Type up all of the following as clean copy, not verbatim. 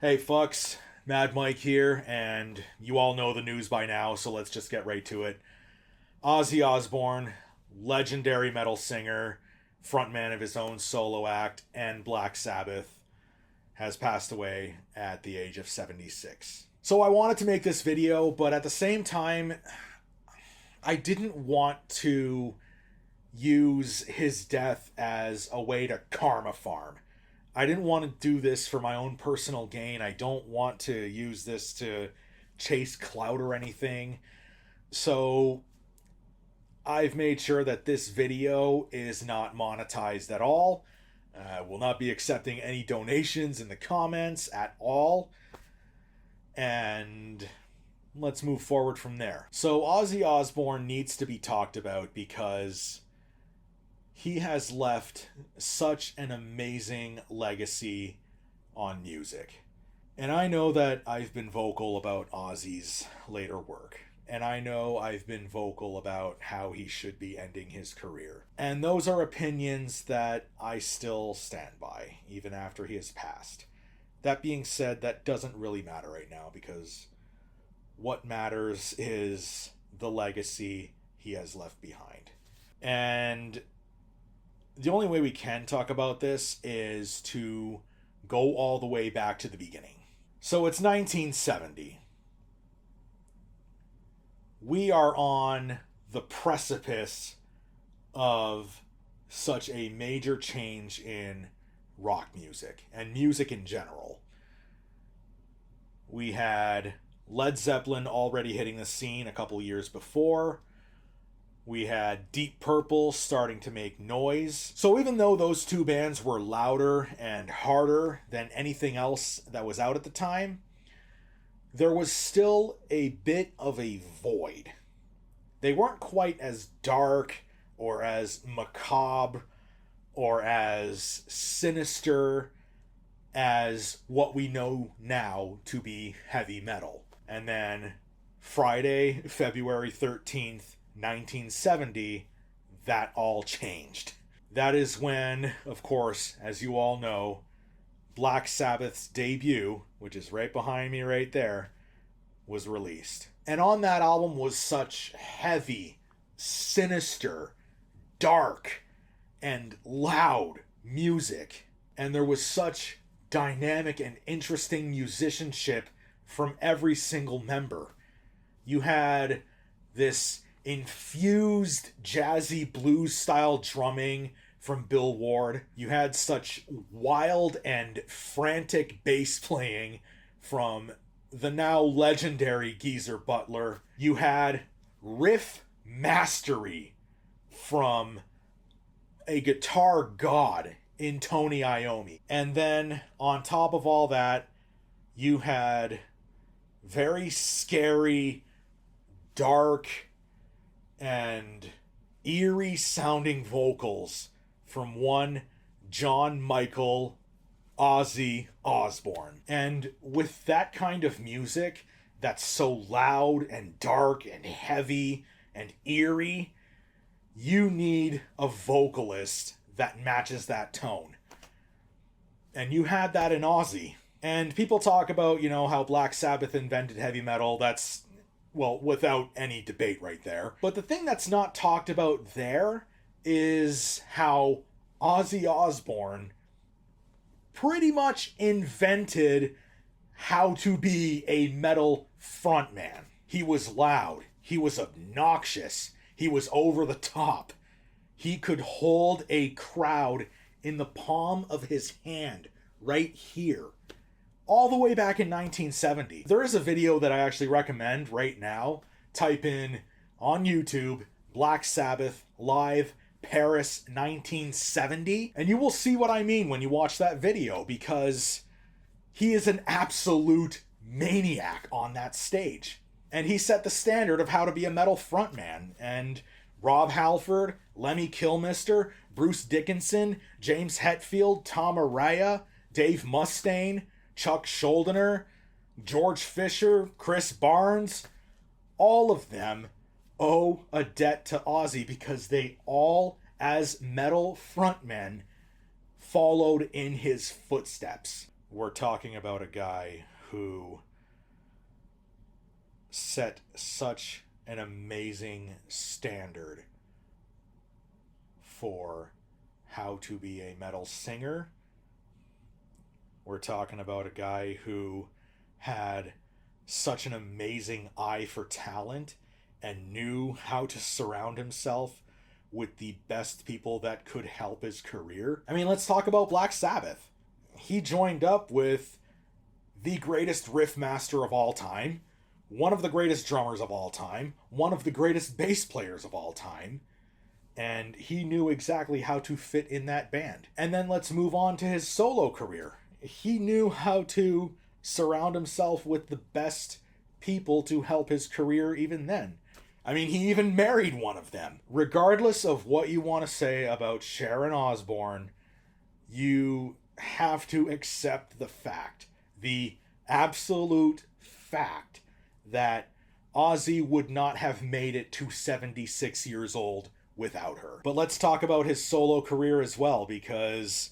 Hey fucks, Mad Mike here, and you all know the news by now, so let's just get right to it. Ozzy Osbourne, legendary metal singer, frontman of his own solo act, and Black Sabbath, has passed away at the age of 76. So I wanted to make this video, but at the same time, I didn't want to use his death as a way to karma farm. I didn't want to do this for my own personal gain. I don't want to use this to chase clout or anything. So I've made sure that this video is not monetized at all. Will not be accepting any donations in the comments at all. And let's move forward from there. So Ozzy Osbourne needs to be talked about because he has left such an amazing legacy on music. And I know that I've been vocal about Ozzy's later work. And I know I've been vocal about how he should be ending his career. And those are opinions that I still stand by, even after he has passed. That being said, that doesn't really matter right now because what matters is the legacy he has left behind. And the only way we can talk about this is to go all the way back to the beginning. So it's 1970. We are on the precipice of such a major change in rock music and music in general. We had Led Zeppelin already hitting the scene a couple years before. We had Deep Purple starting to make noise. So even though those two bands were louder and harder than anything else that was out at the time, there was still a bit of a void. They weren't quite as dark or as macabre or as sinister as what we know now to be heavy metal. And then Friday, February 13th, 1970, that all changed. That is when, of course, as you all know, Black Sabbath's debut, which is right behind me right there, was released. And on that album was such heavy, sinister, dark, and loud music. And there was such dynamic and interesting musicianship from every single member. You had this infused jazzy blues style drumming from Bill Ward. You had such wild and frantic bass playing from the now legendary Geezer Butler. You had riff mastery from a guitar god in Tony Iommi. And then on top of all that, you had very scary, dark, and eerie sounding vocals from one John Michael Ozzy Osbourne. And with that kind of music that's so loud and dark and heavy and eerie, you need a vocalist that matches that tone. And you had that in Ozzy. And people talk about, how Black Sabbath invented heavy metal. That's, well, without any debate right there. But the thing that's not talked about there is how Ozzy Osbourne pretty much invented how to be a metal frontman. He was loud. He was obnoxious. He was over the top. He could hold a crowd in the palm of his hand right here. All the way back in 1970. There is a video that I actually recommend right now. Type in on YouTube, Black Sabbath live Paris 1970, and you will see what I mean when you watch that video, because he is an absolute maniac on that stage. And he set the standard of how to be a metal frontman. And Rob Halford, Lemmy Kilmister, Bruce Dickinson, James Hetfield, Tom Araya, Dave Mustaine, Chuck Schuldiner, George Fisher, Chris Barnes, all of them owe a debt to Ozzy because they all, as metal frontmen, followed in his footsteps. we're talking about a guy who set such an amazing standard for how to be a metal singer. We're talking about a guy who had such an amazing eye for talent and knew how to surround himself with the best people that could help his career. I mean, let's talk about Black Sabbath. He joined up with the greatest riff master of all time, one of the greatest drummers of all time, one of the greatest bass players of all time, and he knew exactly how to fit in that band. And then let's move on to his solo career. He knew how to surround himself with the best people to help his career even then. I mean, he even married one of them. Regardless of what you want to say about Sharon Osbourne, you have to accept the fact, the absolute fact, that Ozzy would not have made it to 76 years old without her. But let's talk about his solo career as well, because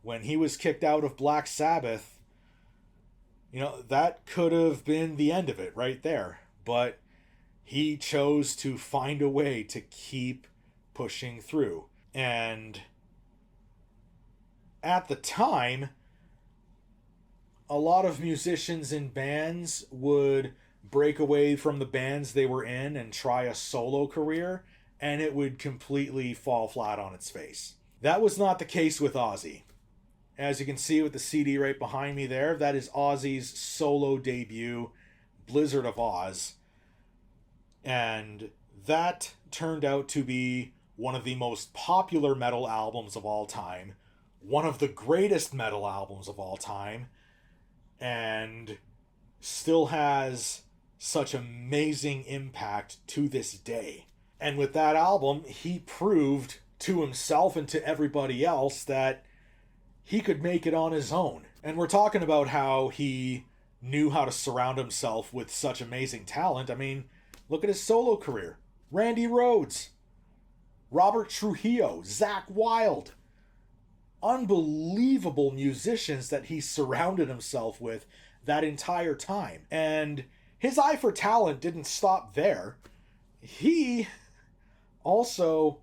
when he was kicked out of Black Sabbath, that could have been the end of it right there. But he chose to find a way to keep pushing through. And at the time, a lot of musicians in bands would break away from the bands they were in and try a solo career, and it would completely fall flat on its face. That was not the case with Ozzy. As you can see with the CD right behind me there, that is Ozzy's solo debut, Blizzard of Oz. And that turned out to be one of the most popular metal albums of all time, one of the greatest metal albums of all time, and still has such amazing impact to this day. And with that album, he proved to himself and to everybody else that he could make it on his own. And we're talking about how he knew how to surround himself with such amazing talent. I mean, look at his solo career. Randy Rhoads, Robert Trujillo, Zakk Wylde. Unbelievable musicians that he surrounded himself with that entire time. And his eye for talent didn't stop there. He also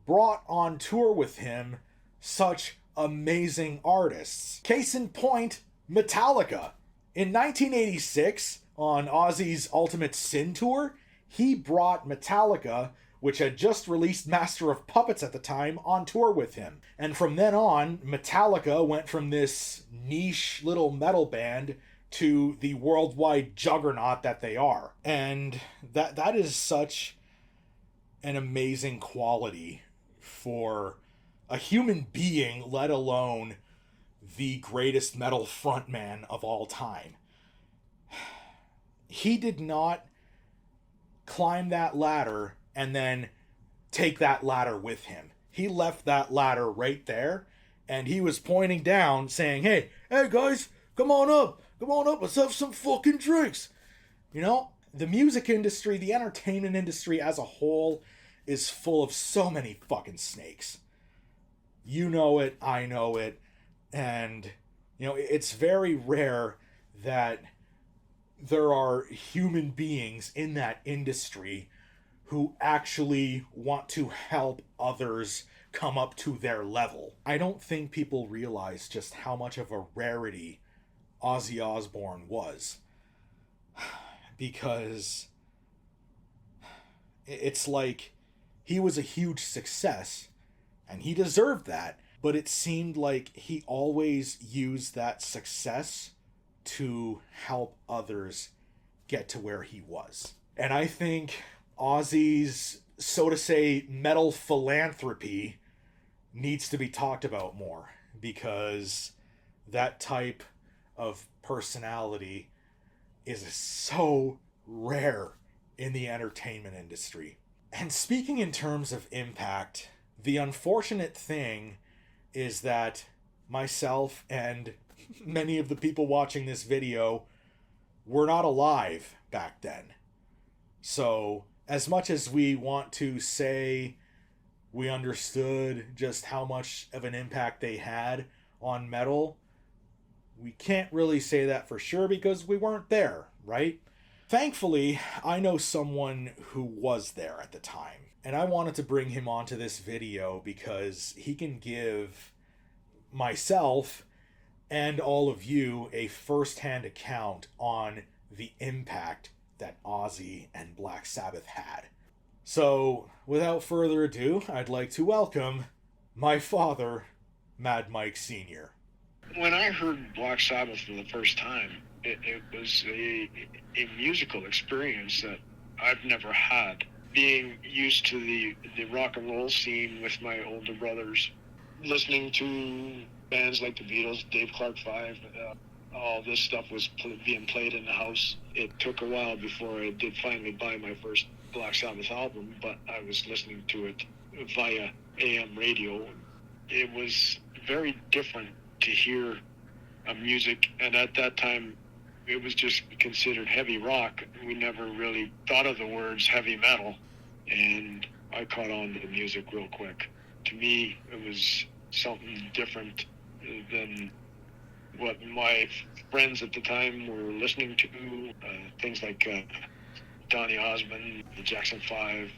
brought on tour with him such amazing artists. Case in point, Metallica. In 1986, on Ozzy's Ultimate Sin tour, he brought Metallica, which had just released Master of Puppets at the time, on tour with him. And from then on, Metallica went from this niche little metal band to the worldwide juggernaut that they are. And that is such an amazing quality for a human being, let alone the greatest metal frontman of all time. He did not climb that ladder and then take that ladder with him. He left that ladder right there, and he was pointing down saying, hey guys, come on up, let's have some fucking drinks. The music industry, the entertainment industry as a whole is full of so many fucking snakes. You know it, I know it, and it's very rare that there are human beings in that industry who actually want to help others come up to their level. I don't think people realize just how much of a rarity Ozzy Osbourne was. Because it's like he was a huge success, and he deserved that, but it seemed like he always used that success to help others get to where he was. And I think Ozzy's, so to say, metal philanthropy needs to be talked about more, because that type of personality is so rare in the entertainment industry. And speaking in terms of impact, the unfortunate thing is that myself and many of the people watching this video were not alive back then. So, as much as we want to say we understood just how much of an impact they had on metal, We can't really say that for sure because we weren't there, right? Thankfully, I know someone who was there at the time, and I wanted to bring him onto this video because he can give myself and all of you a first-hand account on the impact that Ozzy and Black Sabbath had. So, without further ado, I'd like to welcome my father, Mad Mike Sr. When I heard Black Sabbath for the first time, it was a musical experience that I've never had. Being used to the rock and roll scene with my older brothers, listening to bands like the Beatles, Dave Clark 5, all this stuff was being played in the house. It took a while before I did finally buy my first Black Sabbath album, but I was listening to it via AM radio. It was very different to hear music, and at that time it was just considered heavy rock. We never really thought of the words heavy metal, and I caught on to the music real quick. To me, it was something different than what my friends at the time were listening to. Things like Donny Osmond, the Jackson 5,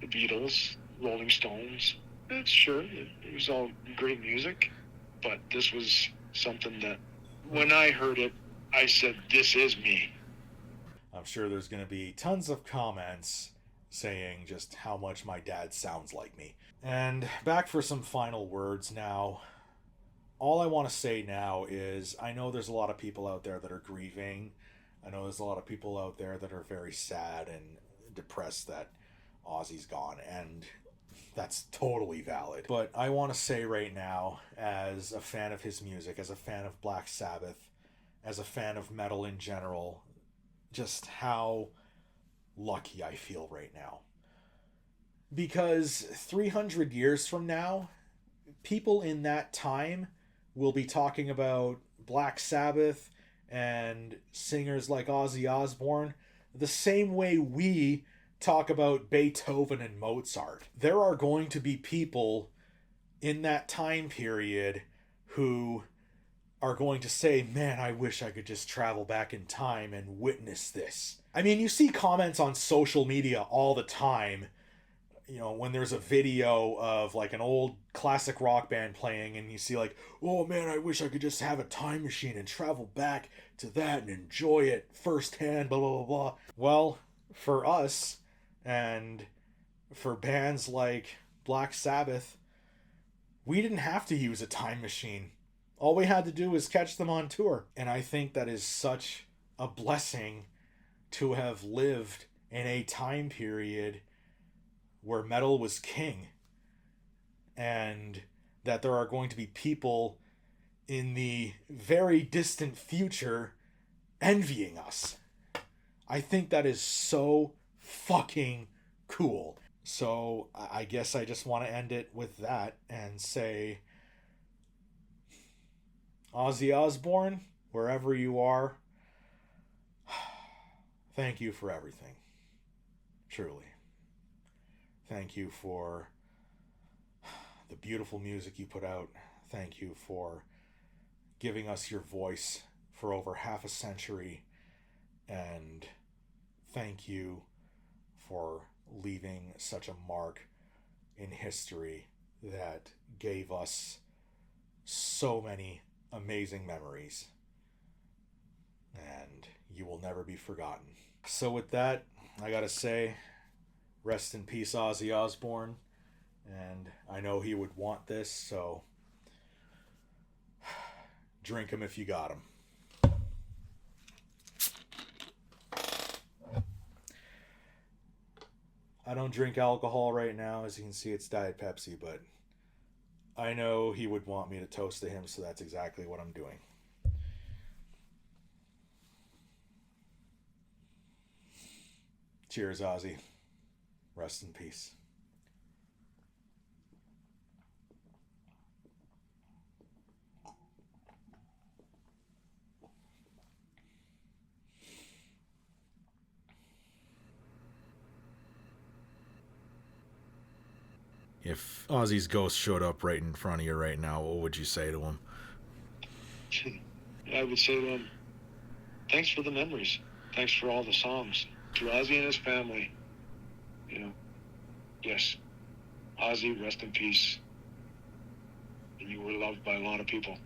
the Beatles, Rolling Stones. It was all great music, but this was something that when I heard it, I said, this is me. I'm sure there's going to be tons of comments saying just how much my dad sounds like me. And back for some final words now. All I want to say now is I know there's a lot of people out there that are grieving. I know there's a lot of people out there that are very sad and depressed that Ozzy's gone, and that's totally valid. But I want to say right now, as a fan of his music, as a fan of Black Sabbath, as a fan of metal in general, just how lucky I feel right now. Because 300 years from now, people in that time will be talking about Black Sabbath and singers like Ozzy Osbourne the same way we talk about Beethoven and Mozart. There are going to be people in that time period who are going to say, man, I wish I could just travel back in time and witness this. I mean, you see comments on social media all the time, you know, when there's a video of like an old classic rock band playing and you see like, oh man, I wish I could just have a time machine and travel back to that and enjoy it firsthand, blah, blah, blah, blah. Well, for us and for bands like Black Sabbath, we didn't have to use a time machine. All we had to do was catch them on tour. And I think that is such a blessing to have lived in a time period where metal was king, and that there are going to be people in the very distant future envying us. I think that is so fucking cool. So I guess I just want to end it with that and say, Ozzy Osbourne, wherever you are, thank you for everything. Truly. Thank you for the beautiful music you put out. Thank you for giving us your voice for over half a century. And thank you for leaving such a mark in history that gave us so many amazing memories. And you will never be forgotten. So with that, I gotta say, rest in peace, Ozzy Osbourne. And I know he would want this, so drink him if you got him. I don't drink alcohol right now. As you can see, it's Diet Pepsi, but I know he would want me to toast to him, so that's exactly what I'm doing. Cheers, Ozzy. Rest in peace. If Ozzy's ghost showed up right in front of you right now, what would you say to him? I would say to him, thanks for the memories. Thanks for all the songs. To Ozzy and his family, you know, yes, Ozzy, rest in peace. And you were loved by a lot of people.